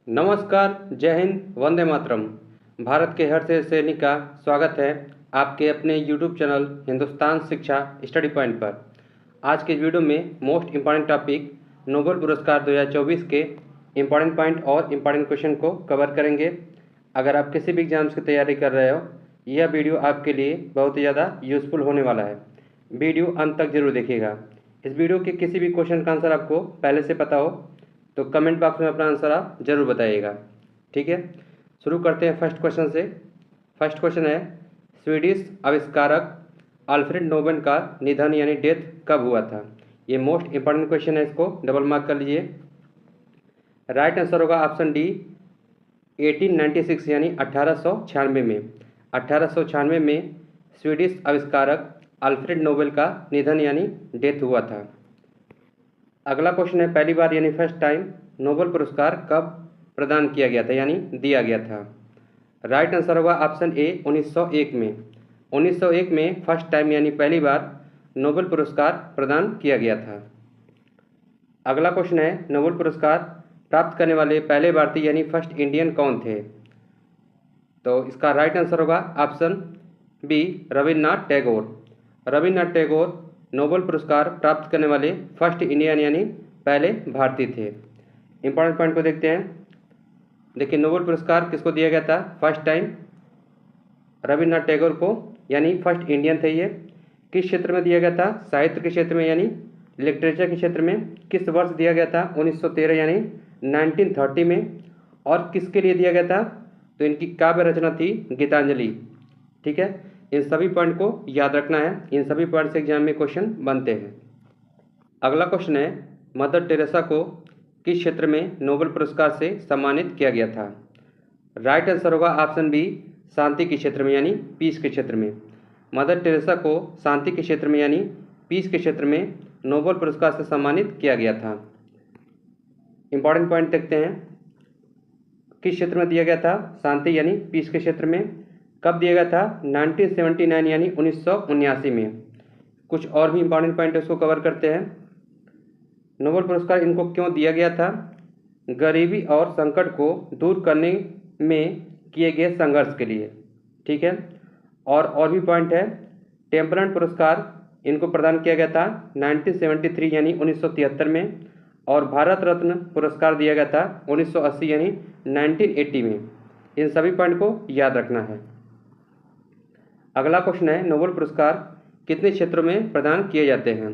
नमस्कार, जय हिंद, वंदे मातरम। भारत के हर से सैनिक का स्वागत है आपके अपने यूट्यूब चैनल हिंदुस्तान शिक्षा स्टडी पॉइंट पर। आज के वीडियो में मोस्ट इम्पॉर्टेंट टॉपिक नोबेल पुरस्कार 2024 के इम्पॉर्टेंट पॉइंट और इम्पॉर्टेंट क्वेश्चन को कवर करेंगे। अगर आप किसी भी एग्जाम्स की तैयारी कर रहे हो, यह वीडियो आपके लिए बहुत ही ज़्यादा यूज़फुल होने वाला है। वीडियो अंत तक जरूर देखिएगा। इस वीडियो के किसी भी क्वेश्चन का आंसर आपको पहले से पता हो तो कमेंट बॉक्स में अपना आंसर आप जरूर बताइएगा। ठीक है, शुरू करते हैं फर्स्ट क्वेश्चन से। फर्स्ट क्वेश्चन है, स्वीडिश आविष्कारक अल्फ्रेड नोबेल का निधन यानी डेथ कब हुआ था? ये मोस्ट इंपॉर्टेंट क्वेश्चन है, इसको डबल मार्क कर लीजिए। राइट आंसर होगा ऑप्शन डी 1896 यानी 1896 में। 1896 में स्वीडिश आविष्कारक अल्फ्रेड नोबेल का निधन यानी डेथ हुआ था। अगला क्वेश्चन है, पहली बार यानी फर्स्ट टाइम नोबेल पुरस्कार कब प्रदान किया गया था यानी दिया गया था? राइट आंसर होगा ऑप्शन ए 1901 में। 1901 में फर्स्ट टाइम यानी पहली बार नोबेल पुरस्कार प्रदान किया गया था। अगला क्वेश्चन है, नोबेल पुरस्कार प्राप्त करने वाले पहले भारतीय यानी फर्स्ट इंडियन कौन थे? तो इसका राइट आंसर होगा option B Rabindranath Tagore. Rabindranath Tagore Nobel पुरस्कार प्राप्त करने वाले फर्स्ट इंडियन यानी पहले भारतीय थे। इंपॉर्टेंट पॉइंट को देखते हैं। देखिए, नोबेल पुरस्कार किसको दिया गया था फर्स्ट टाइम? रविन्द्रनाथ टैगोर को, यानी फर्स्ट इंडियन थे ये। किस क्षेत्र में दिया गया था? साहित्य के क्षेत्र में यानी लिटरेचर के क्षेत्र में। किस वर्ष दिया गया था? 1913 यानी 1930 में। और किसके लिए दिया गया था? तो इनकी काव्य रचना थी गीतांजलि। ठीक है, इन सभी पॉइंट को याद रखना है। इन सभी पॉइंट से एग्जाम में क्वेश्चन बनते हैं। अगला क्वेश्चन है, मदर टेरेसा को किस क्षेत्र में नोबेल पुरस्कार से सम्मानित किया गया था? राइट आंसर होगा ऑप्शन बी शांति के क्षेत्र में यानी पीस के क्षेत्र में। मदर टेरेसा को शांति के क्षेत्र में यानी पीस के क्षेत्र में नोबेल पुरस्कार से सम्मानित किया गया था। इंपॉर्टेंट पॉइंट देखते हैं, किस क्षेत्र में दिया गया था? शांति यानी पीस के क्षेत्र में। कब दिया गया था? 1979 यानी 1979 में। कुछ और भी इंपॉर्टेंट पॉइंट उसको कवर करते हैं। नोबेल पुरस्कार इनको क्यों दिया गया था? गरीबी और संकट को दूर करने में किए गए संघर्ष के लिए। ठीक है, और भी पॉइंट है, टेम्परमेंट पुरस्कार इनको प्रदान किया गया था 1973 यानी 1973 में। और भारत रत्न पुरस्कार दिया गया था 1980 यानी 1980 में। इन सभी पॉइंट को याद रखना है। अगला क्वेश्चन है, नोबेल पुरस्कार कितने क्षेत्रों में प्रदान किए जाते हैं?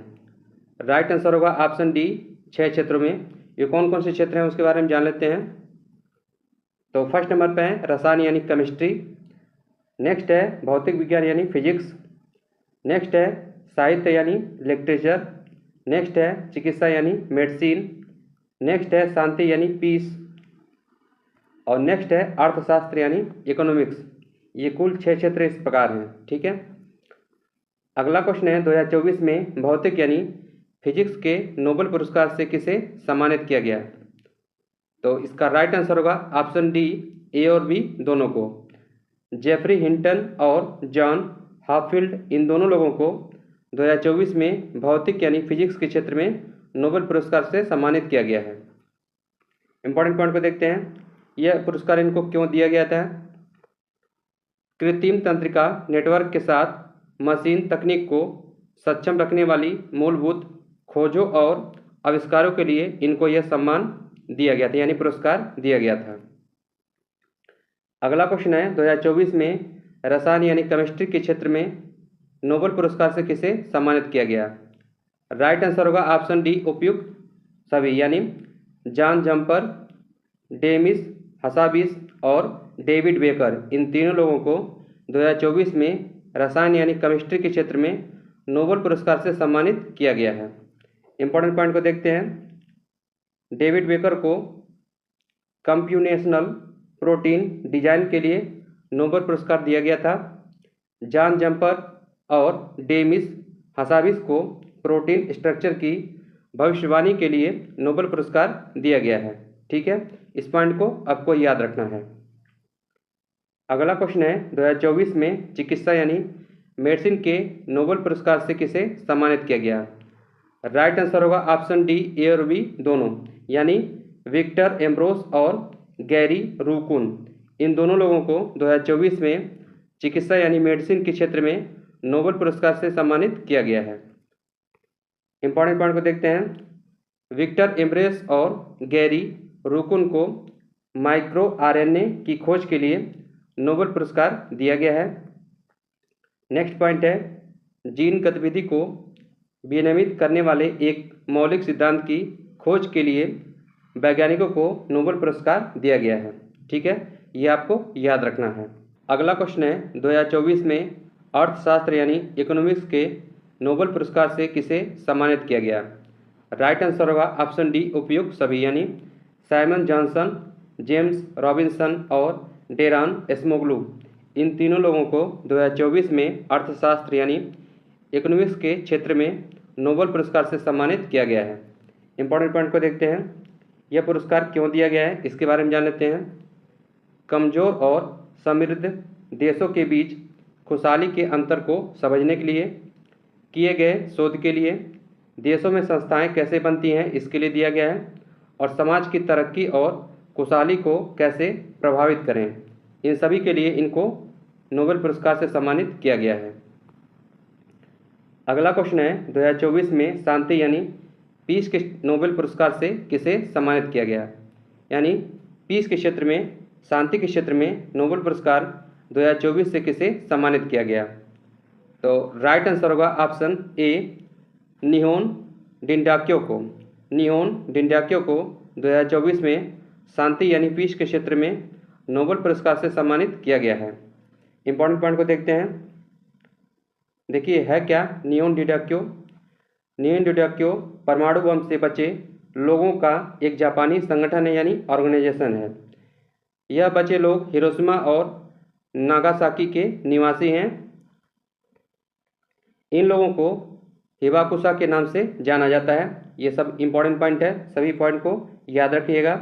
राइट आंसर होगा ऑप्शन डी 6 क्षेत्रों में। ये कौन कौन से क्षेत्र हैं उसके बारे में जान लेते हैं। तो फर्स्ट नंबर पे है रसायन यानी केमिस्ट्री। नेक्स्ट है भौतिक विज्ञान यानी फिजिक्स। नेक्स्ट है साहित्य यानी लिटरेचर। नेक्स्ट है चिकित्सा यानी मेडिसिन। नेक्स्ट है शांति यानी पीस। और नेक्स्ट है अर्थशास्त्र यानी इकोनॉमिक्स। ये कुल 6 क्षेत्र इस प्रकार हैं। ठीक है, अगला क्वेश्चन है, 2024 में भौतिक यानी फिजिक्स के नोबेल पुरस्कार से किसे सम्मानित किया गया? तो इसका राइट आंसर होगा ऑप्शन डी ए और बी दोनों को। जेफरी हिंटन और जॉन हॉपफील्ड, इन दोनों लोगों को 2024 में भौतिक यानी फिजिक्स के क्षेत्र में नोबेल पुरस्कार से सम्मानित किया गया है। इंपॉर्टेंट पॉइंट को देखते हैं, यह पुरस्कार इनको क्यों दिया गया था? कृत्रिम तंत्रिका नेटवर्क के साथ मशीन तकनीक को सक्षम रखने वाली मूलभूत खोजों और आविष्कारों के लिए इनको यह सम्मान दिया गया था यानी पुरस्कार दिया गया था। अगला क्वेश्चन है, 2024 में रसायन यानी केमिस्ट्री के क्षेत्र में नोबेल पुरस्कार से किसे सम्मानित किया गया? राइट आंसर होगा ऑप्शन डी उपयुक्त सभी यानी जॉन जम्पर, डेमिस हसाबिस और डेविड बेकर, इन तीनों लोगों को 2024 में रसायन यानी केमिस्ट्री के क्षेत्र में नोबेल पुरस्कार से सम्मानित किया गया है। इंपॉर्टेंट पॉइंट को देखते हैं, डेविड बेकर को कंप्यूटेशनल प्रोटीन डिजाइन के लिए नोबेल पुरस्कार दिया गया था। जॉन जम्पर और डेमिस हसाबिस को प्रोटीन स्ट्रक्चर की भविष्यवाणी के लिए नोबेल पुरस्कार दिया गया है। ठीक है, इस पॉइंट को आपको याद रखना है। अगला क्वेश्चन है, 2024 में चिकित्सा यानी मेडिसिन के नोबेल पुरस्कार से किसे सम्मानित किया गया? राइट आंसर होगा ऑप्शन डी ए और बी दोनों, यानी विक्टर एम्ब्रोस और गैरी रूकुन, इन दोनों लोगों को 2024 में चिकित्सा यानी मेडिसिन के क्षेत्र में नोबेल पुरस्कार से सम्मानित किया गया है। इंपॉर्टेंट पॉइंट को देखते हैं। विक्टर एम्ब्रेस और गैरी रूकुन को माइक्रो आरएनए की खोज के लिए नोबेल पुरस्कार दिया गया है। नेक्स्ट पॉइंट है, जीन गतिविधि को विनियमित करने वाले एक मौलिक सिद्धांत की खोज के लिए वैज्ञानिकों को नोबेल पुरस्कार दिया गया है। ठीक है, ये आपको याद रखना है। अगला क्वेश्चन है, 2024 में अर्थशास्त्र यानी इकोनॉमिक्स के नोबेल पुरस्कार से किसे सम्मानित किया गया? राइट आंसर होगा ऑप्शन डी, उपयुक्त सभी, यानी साइमन जॉनसन, जेम्स रॉबिन्सन और डेरान एस्मोग्लू, इन तीनों लोगों को 2024 में अर्थशास्त्र यानी इकोनॉमिक्स के क्षेत्र में नोबेल पुरस्कार से सम्मानित किया गया है। इंपॉर्टेंट पॉइंट को देखते हैं। यह पुरस्कार क्यों दिया गया है, इसके बारे में जान लेते हैं। कमज़ोर और समृद्ध देशों के बीच खुशहाली के अंतर को समझने के लिए, किए गए शोध के लिए, देशों में संस्थाएं कैसे बनती हैं इसके लिए दिया गया है, और समाज की तरक्की और खुशहाली को कैसे प्रभावित करें, इन सभी के लिए इनको नोबेल पुरस्कार से सम्मानित किया गया है। अगला क्वेश्चन है, 2024 में शांति यानी पीस के नोबेल पुरस्कार से किसे सम्मानित किया गया? यानी पीस के क्षेत्र में, शांति के क्षेत्र में नोबेल पुरस्कार 2024 से किसे सम्मानित किया गया? तो राइट आंसर होगा ऑप्शन ए, निहोन डिंडाक्यो को। निहोन डिंडाक्यो को 2024 में शांति यानी पीस के क्षेत्र में नोबेल पुरस्कार से सम्मानित किया गया है। इंपॉर्टेंट पॉइंट को देखते हैं। देखिए है क्या निहोन डिंडाक्यो? निहोन डिंडाक्यो परमाणु बम से बचे लोगों का एक जापानी संगठन है, यानी ऑर्गेनाइजेशन है। यह बचे लोग हिरोशिमा और नागासाकी के निवासी हैं। इन लोगों को हिबाकुशा के नाम से जाना जाता है। ये सब इंपॉर्टेंट पॉइंट है, सभी पॉइंट को याद रखिएगा।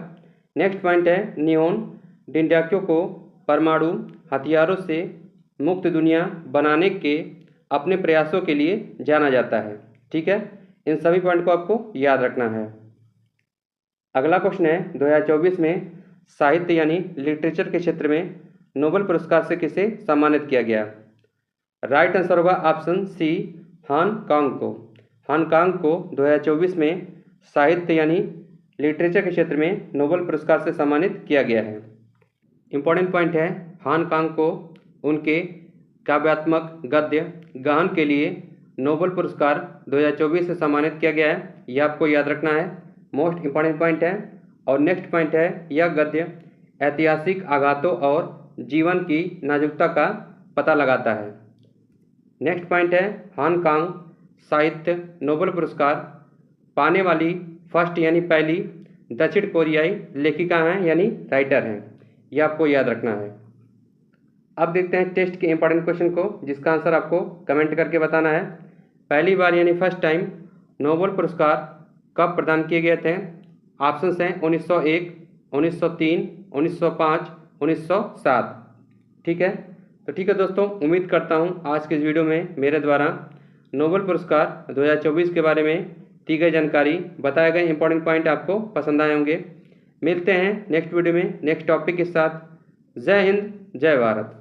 नेक्स्ट पॉइंट है, निहोन डिंडाक्यो को परमाणु हथियारों से मुक्त दुनिया बनाने के अपने प्रयासों के लिए जाना जाता है। ठीक है, इन सभी पॉइंट को आपको याद रखना है। अगला क्वेश्चन है, 2024 में साहित्य यानी लिटरेचर के क्षेत्र में नोबेल पुरस्कार से किसे सम्मानित किया गया? राइट आंसर होगा ऑप्शन सी, हान कांग को। हान कांग को 2024 में साहित्य यानी लिटरेचर के क्षेत्र में नोबेल पुरस्कार से सम्मानित किया गया है। इंपॉर्टेंट पॉइंट है, हान कांग को उनके काव्यात्मक गद्य गान के लिए नोबेल पुरस्कार 2024 से सम्मानित किया गया है। यह आपको याद रखना है, मोस्ट इंपॉर्टेंट पॉइंट है। और नेक्स्ट पॉइंट है, यह गद्य ऐतिहासिक आघातों और जीवन की नाजुकता का पता लगाता है। नेक्स्ट पॉइंट है, हान कांग साहित्य नोबेल पुरस्कार पाने वाली फर्स्ट यानी पहली दक्षिण कोरियाई लेखिका हैं, यानी राइटर हैं। यह आपको याद रखना है। अब देखते हैं टेस्ट के इंपॉर्टेंट क्वेश्चन को, जिसका आंसर आपको कमेंट करके बताना है। पहली बार यानी फर्स्ट टाइम नोबेल पुरस्कार कब प्रदान किए गए थे? ऑप्शंस हैं 1901, 1903, 1905, 1907। ठीक है, तो ठीक है दोस्तों, उम्मीद करता हूँ आज के इस वीडियो में मेरे द्वारा नोबेल पुरस्कार 2024 के बारे में दी गई जानकारी, बताए गए इंपॉर्टेंट पॉइंट आपको पसंद आए होंगे। मिलते हैं नेक्स्ट वीडियो में नेक्स्ट टॉपिक के साथ। जय हिंद, जय भारत।